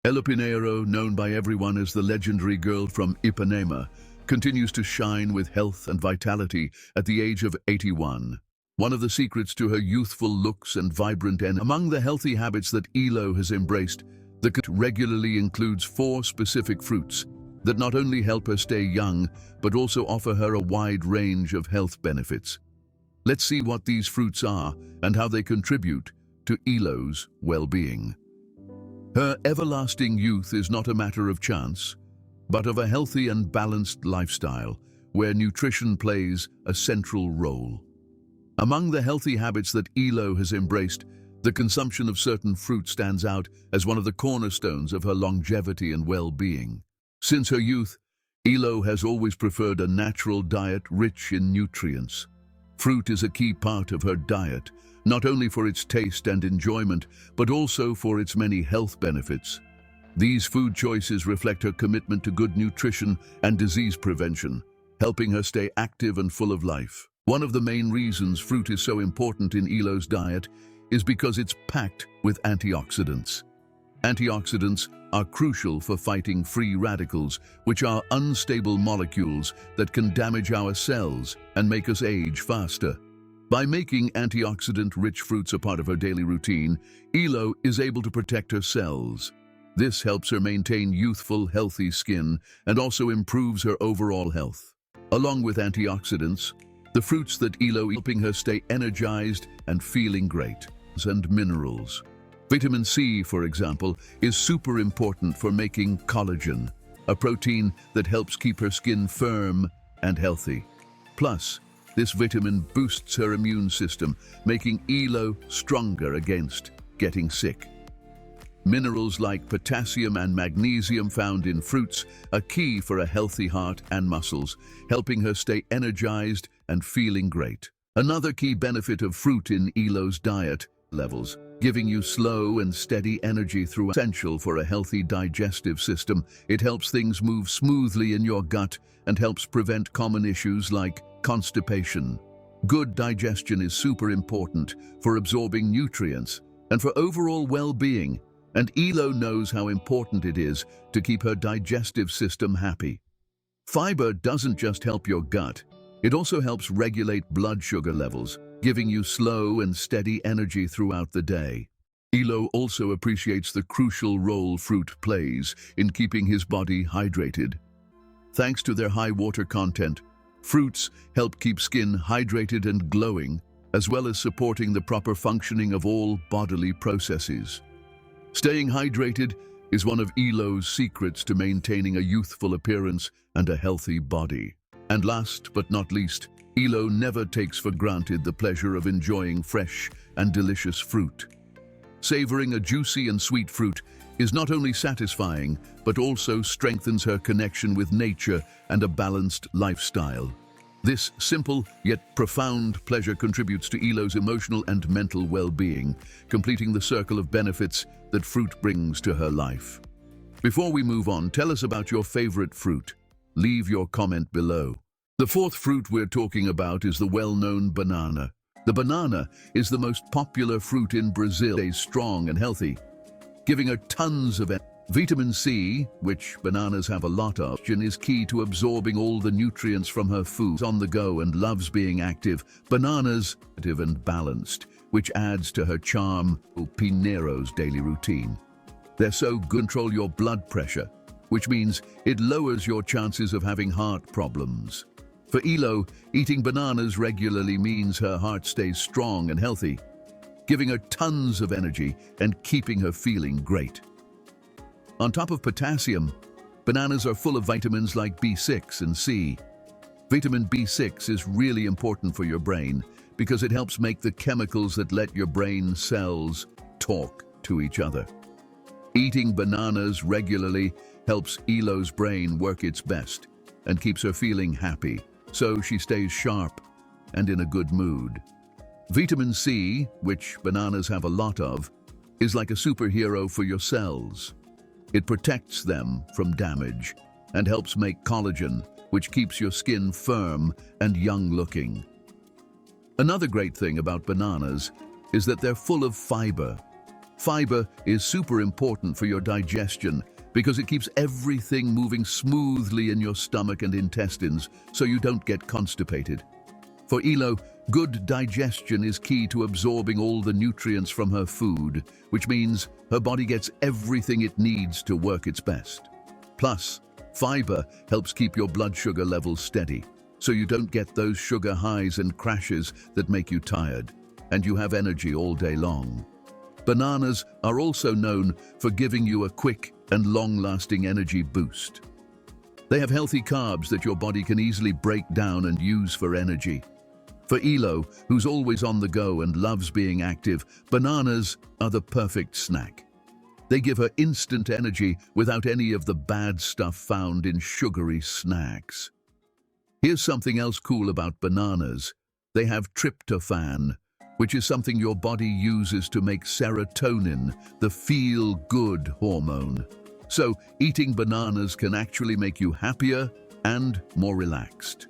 Helo Pinheiro, known by everyone as the legendary girl from Ipanema, continues to shine with health and vitality at the age of 81. One of the secrets to her youthful looks and vibrant energy. Among the healthy habits that Helo has embraced, the kit regularly includes 4 specific fruits that not only help her stay young, but also offer her a wide range of health benefits. Let's see what these fruits are and how they contribute to Helo's well-being. Her everlasting youth is not a matter of chance, but of a healthy and balanced lifestyle, where nutrition plays a central role. Among the healthy habits that Helo has embraced, the consumption of certain fruit stands out as one of the cornerstones of her longevity and well-being. Since her youth, Helo has always preferred a natural diet rich in nutrients. Fruit is a key part of her diet, not only for its taste and enjoyment, but also for its many health benefits. These food choices reflect her commitment to good nutrition and disease prevention, helping her stay active and full of life. One of the main reasons fruit is so important in Helo's diet is because it's packed with antioxidants. Antioxidants are crucial for fighting free radicals, which are unstable molecules that can damage our cells and make us age faster. By making antioxidant-rich fruits a part of her daily routine, Helo is able to protect her cells. This helps her maintain youthful, healthy skin and also improves her overall health. Along with antioxidants, the fruits that Helo helping her stay energized and feeling great. And minerals. Vitamin C, for example, is super important for making collagen, a protein that helps keep her skin firm and healthy. Plus, this vitamin boosts her immune system, making Helo stronger against getting sick. Minerals like potassium and magnesium found in fruits are key for a healthy heart and muscles, helping her stay energized and feeling great. Another key benefit of fruit in Helo's diet levels, giving you slow and steady energy through essential for a healthy digestive system. It helps things move smoothly in your gut and helps prevent common issues like constipation. Good digestion is super important for absorbing nutrients and for overall well-being, and Helo knows how important it is to keep her digestive system happy. Fiber doesn't just help your gut, it also helps regulate blood sugar levels, giving you slow and steady energy throughout the day. Helo also appreciates the crucial role fruit plays in keeping his body hydrated. Thanks to their high water content, fruits help keep skin hydrated and glowing, as well as supporting the proper functioning of all bodily processes. Staying hydrated is one of Helo's secrets to maintaining a youthful appearance and a healthy body. And last but not least, Helo never takes for granted the pleasure of enjoying fresh and delicious fruit. Savoring a juicy and sweet fruit is not only satisfying, but also strengthens her connection with nature and a balanced lifestyle. This simple yet profound pleasure contributes to Helo's emotional and mental well-being, completing the circle of benefits that fruit brings to her life. Before we move on, tell us about your favorite fruit. Leave your comment below. The fourth fruit we're talking about is the well-known banana. The banana is the most popular fruit in Brazil. Stays strong and healthy, giving her tons of vitamin C, which bananas have a lot of, is key to absorbing all the nutrients from her food. On the go and loves being active, bananas are active and balanced, which adds to her charm. Pinheiro's daily routine. They're so good. Control your blood pressure, which means it lowers your chances of having heart problems. For Helo, eating bananas regularly means her heart stays strong and healthy, giving her tons of energy and keeping her feeling great. On top of potassium, bananas are full of vitamins like B6 and C. Vitamin B6 is really important for your brain because it helps make the chemicals that let your brain cells talk to each other. Eating bananas regularly helps Helo's brain work its best and keeps her feeling happy, so she stays sharp and in a good mood. Vitamin C, which bananas have a lot of, is like a superhero for your cells. It protects them from damage and helps make collagen, which keeps your skin firm and young-looking. Another great thing about bananas is that they're full of fiber. Fiber is super important for your digestion because it keeps everything moving smoothly in your stomach and intestines so you don't get constipated. For Helo, good digestion is key to absorbing all the nutrients from her food, which means her body gets everything it needs to work its best. Plus, fiber helps keep your blood sugar levels steady, so you don't get those sugar highs and crashes that make you tired, and you have energy all day long. Bananas are also known for giving you a quick and long-lasting energy boost. They have healthy carbs that your body can easily break down and use for energy. For Helo, who's always on the go and loves being active, bananas are the perfect snack. They give her instant energy without any of the bad stuff found in sugary snacks. Here's something else cool about bananas. They have tryptophan, which is something your body uses to make serotonin, the feel-good hormone. So, eating bananas can actually make you happier and more relaxed.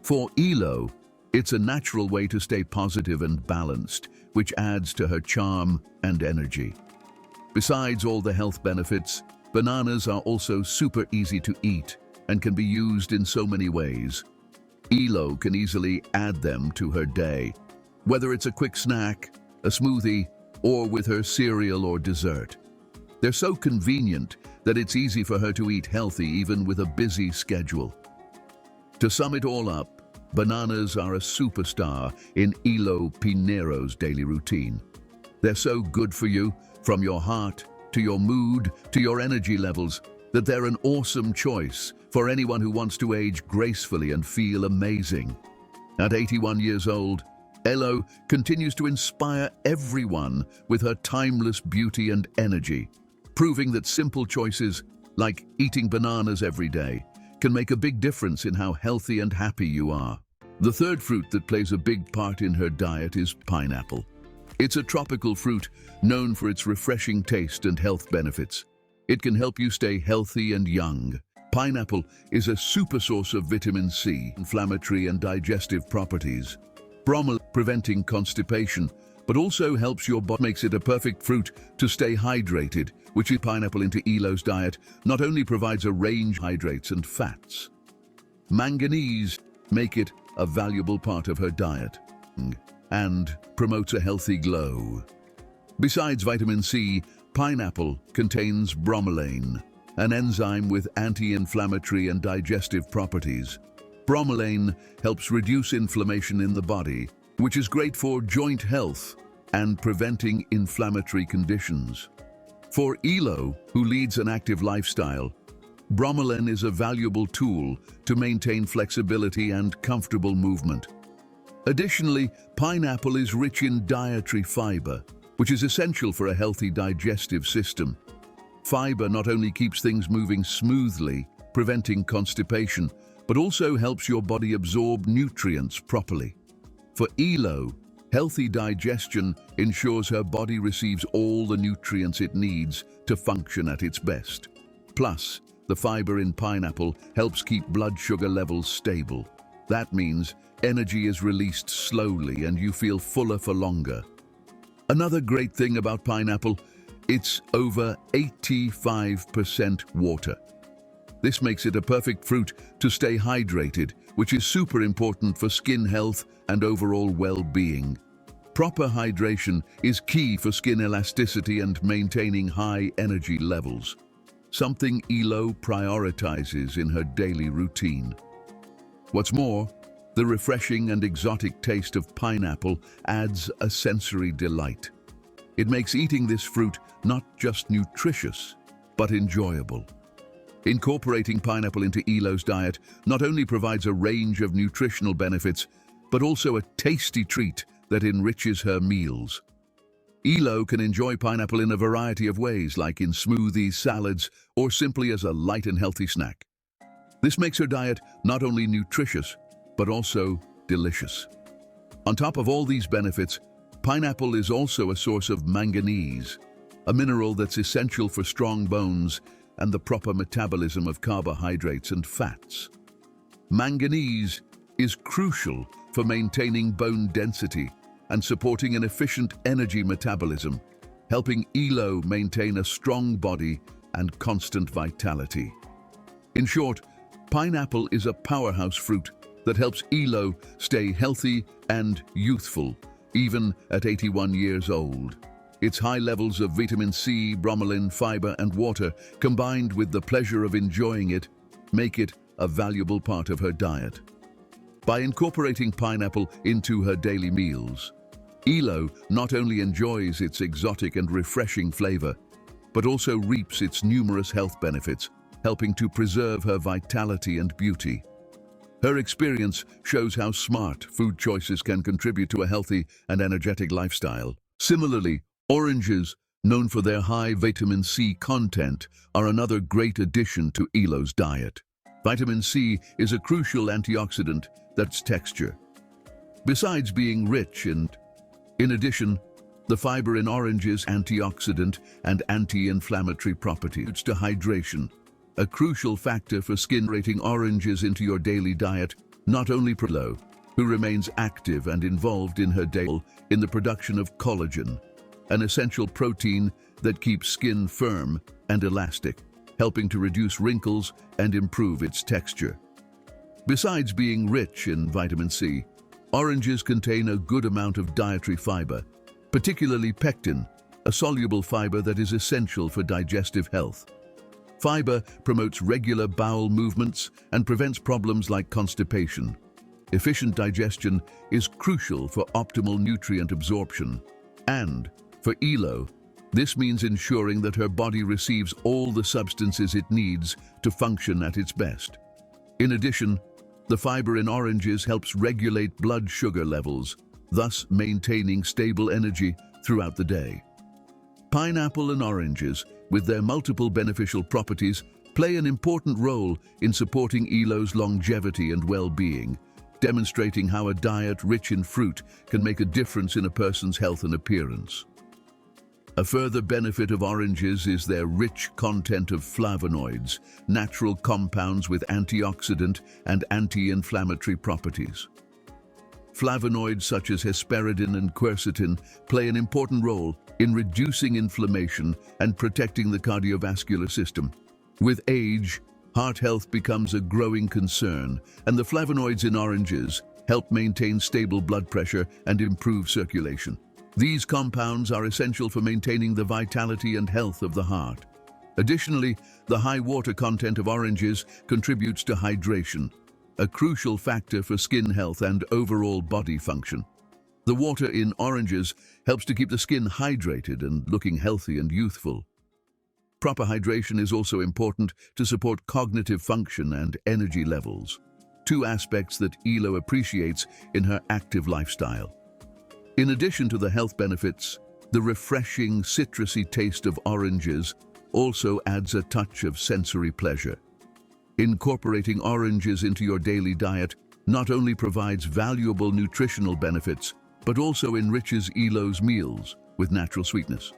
For Helo, it's a natural way to stay positive and balanced, which adds to her charm and energy. Besides all the health benefits, bananas are also super easy to eat and can be used in so many ways. Helo can easily add them to her day, whether it's a quick snack, a smoothie, or with her cereal or dessert. They're so convenient that it's easy for her to eat healthy even with a busy schedule. To sum it all up, bananas are a superstar in Helo Pinheiro's daily routine. They're so good for you, from your heart, to your mood, to your energy levels, that they're an awesome choice for anyone who wants to age gracefully and feel amazing. At 81 years old, Helo continues to inspire everyone with her timeless beauty and energy, proving that simple choices, like eating bananas every day, can make a big difference in how healthy and happy you are. The third fruit that plays a big part in her diet is pineapple. It's a tropical fruit known for its refreshing taste and health benefits. It can help you stay healthy and young. Pineapple is a super source of vitamin C, inflammatory and digestive properties. Bromelain, preventing constipation, but also helps your body. Makes it a perfect fruit to stay hydrated, which is pineapple into Helo's diet not only provides a range of hydrates and fats. Manganese make it a valuable part of her diet and promotes a healthy glow. Besides vitamin C, pineapple contains bromelain, an enzyme with anti-inflammatory and digestive properties. Bromelain helps reduce inflammation in the body, which is great for joint health and preventing inflammatory conditions. For Helo, who leads an active lifestyle, bromelain is a valuable tool to maintain flexibility and comfortable movement. Additionally, pineapple is rich in dietary fiber, which is essential for a healthy digestive system. Fiber not only keeps things moving smoothly, preventing constipation, but also helps your body absorb nutrients properly. For Helo, healthy digestion ensures her body receives all the nutrients it needs to function at its best. Plus, the fiber in pineapple helps keep blood sugar levels stable. That means energy is released slowly and you feel fuller for longer. Another great thing about pineapple, it's over 85% water. This makes it a perfect fruit to stay hydrated, which is super important for skin health and overall well-being. Proper hydration is key for skin elasticity and maintaining high energy levels, something Helo prioritizes in her daily routine. What's more, the refreshing and exotic taste of pineapple adds a sensory delight. It makes eating this fruit not just nutritious, but enjoyable. Incorporating pineapple into Helo's diet not only provides a range of nutritional benefits, but also a tasty treat that enriches her meals. Helo can enjoy pineapple in a variety of ways, like in smoothies, salads, or simply as a light and healthy snack. This makes her diet not only nutritious, but also delicious. On top of all these benefits, pineapple is also a source of manganese, a mineral that's essential for strong bones and the proper metabolism of carbohydrates and fats. Manganese is crucial for maintaining bone density and supporting an efficient energy metabolism. helping Helo maintain a strong body and constant vitality. In short, pineapple is a powerhouse fruit that helps Helo stay healthy and youthful, even at 81 years old. Its high levels of vitamin C, bromelain, fiber, and water, combined with the pleasure of enjoying it, make it a valuable part of her diet. By incorporating pineapple into her daily meals, Helo not only enjoys its exotic and refreshing flavor, but also reaps its numerous health benefits, helping to preserve her vitality and beauty. Her experience shows how smart food choices can contribute to a healthy and energetic lifestyle. Similarly, oranges, known for their high vitamin C content, are another great addition to Helo's diet. Vitamin C is a crucial antioxidant that's texture. Besides being rich in addition, the fiber in oranges antioxidant and anti-inflammatory properties to hydration, a crucial factor for skin. Rating oranges into your daily diet, not only Helo, who remains active and involved in her daily in the production of collagen, an essential protein that keeps skin firm and elastic, helping to reduce wrinkles and improve its texture. Besides being rich in vitamin C, oranges contain a good amount of dietary fiber, particularly pectin, a soluble fiber that is essential for digestive health. Fiber promotes regular bowel movements and prevents problems like constipation. Efficient digestion is crucial for optimal nutrient absorption. And, for Helo, this means ensuring that her body receives all the substances it needs to function at its best. In addition, the fiber in oranges helps regulate blood sugar levels, thus maintaining stable energy throughout the day. Pineapple and oranges, with their multiple beneficial properties, play an important role in supporting Helo's longevity and well-being, demonstrating how a diet rich in fruit can make a difference in a person's health and appearance. A further benefit of oranges is their rich content of flavonoids, natural compounds with antioxidant and anti-inflammatory properties. Flavonoids such as hesperidin and quercetin play an important role in reducing inflammation and protecting the cardiovascular system. With age, heart health becomes a growing concern, and the flavonoids in oranges help maintain stable blood pressure and improve circulation. These compounds are essential for maintaining the vitality and health of the heart. Additionally, the high water content of oranges contributes to hydration, a crucial factor for skin health and overall body function. The water in oranges helps to keep the skin hydrated and looking healthy and youthful. Proper hydration is also important to support cognitive function and energy levels, two aspects that Helo appreciates in her active lifestyle. In addition to the health benefits, the refreshing, citrusy taste of oranges also adds a touch of sensory pleasure. Incorporating oranges into your daily diet not only provides valuable nutritional benefits, but also enriches Helo's meals with natural sweetness.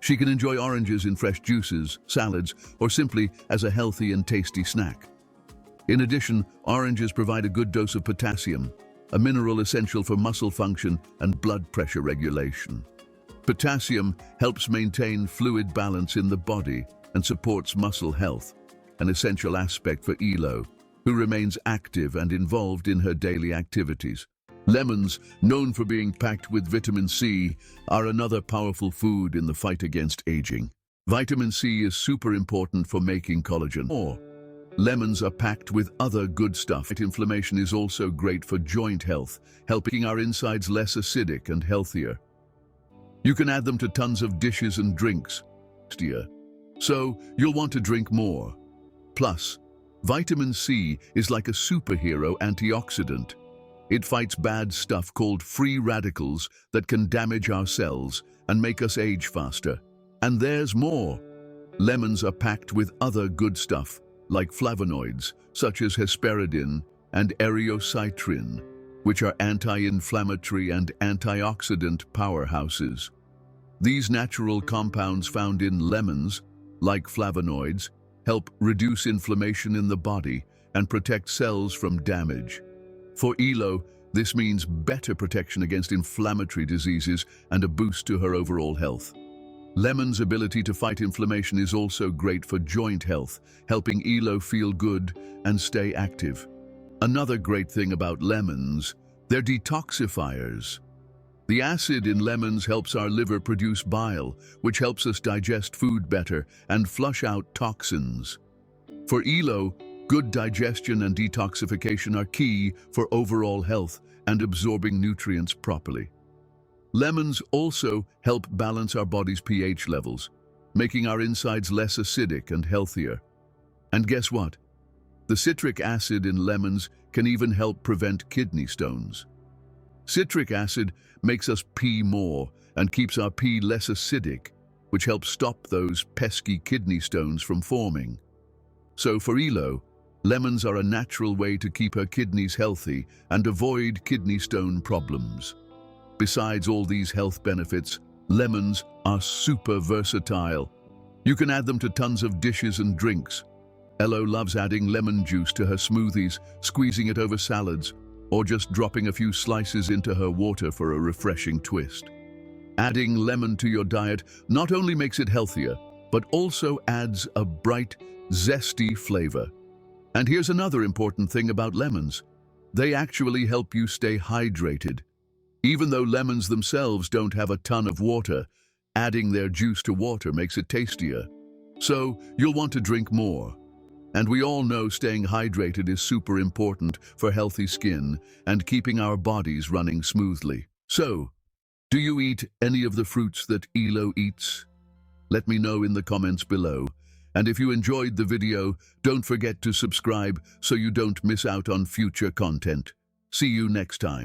She can enjoy oranges in fresh juices, salads, or simply as a healthy and tasty snack. In addition, oranges provide a good dose of potassium, a mineral essential for muscle function and blood pressure regulation. Potassium helps maintain fluid balance in the body and supports muscle health, an essential aspect for Helo, who remains active and involved in her daily activities. Lemons, known for being packed with vitamin C, are another powerful food in the fight against aging. Vitamin C is super important for making collagen. Lemons are packed with other good stuff. Inflammation is also great for joint health, helping our insides less acidic and healthier. You can add them to tons of dishes and drinks, so you'll want to drink more. Plus, vitamin C is like a superhero antioxidant. It fights bad stuff called free radicals that can damage our cells and make us age faster. And there's more. Lemons are packed with other good stuff, like flavonoids, such as hesperidin and eryocitrin, which are anti-inflammatory and antioxidant powerhouses. These natural compounds found in lemons, like flavonoids, help reduce inflammation in the body and protect cells from damage. For Helo, this means better protection against inflammatory diseases and a boost to her overall health. Lemon's ability to fight inflammation is also great for joint health, helping Helo feel good and stay active. Another great thing about lemons, they're detoxifiers. The acid in lemons helps our liver produce bile, which helps us digest food better and flush out toxins. For Helo, good digestion and detoxification are key for overall health and absorbing nutrients properly. Lemons also help balance our body's pH levels, making our insides less acidic and healthier. And guess what? The citric acid in lemons can even help prevent kidney stones. Citric acid makes us pee more and keeps our pee less acidic, which helps stop those pesky kidney stones from forming. So for Helo, lemons are a natural way to keep her kidneys healthy and avoid kidney stone problems. Besides all these health benefits, lemons are super versatile. You can add them to tons of dishes and drinks. Helo loves adding lemon juice to her smoothies, squeezing it over salads, or just dropping a few slices into her water for a refreshing twist. Adding lemon to your diet not only makes it healthier, but also adds a bright, zesty flavor. And here's another important thing about lemons. They actually help you stay hydrated. Even though lemons themselves don't have a ton of water, adding their juice to water makes it tastier. So you'll want to drink more. And we all know staying hydrated is super important for healthy skin and keeping our bodies running smoothly. So, do you eat any of the fruits that Helo eats? Let me know in the comments below. And if you enjoyed the video, don't forget to subscribe so you don't miss out on future content. See you next time.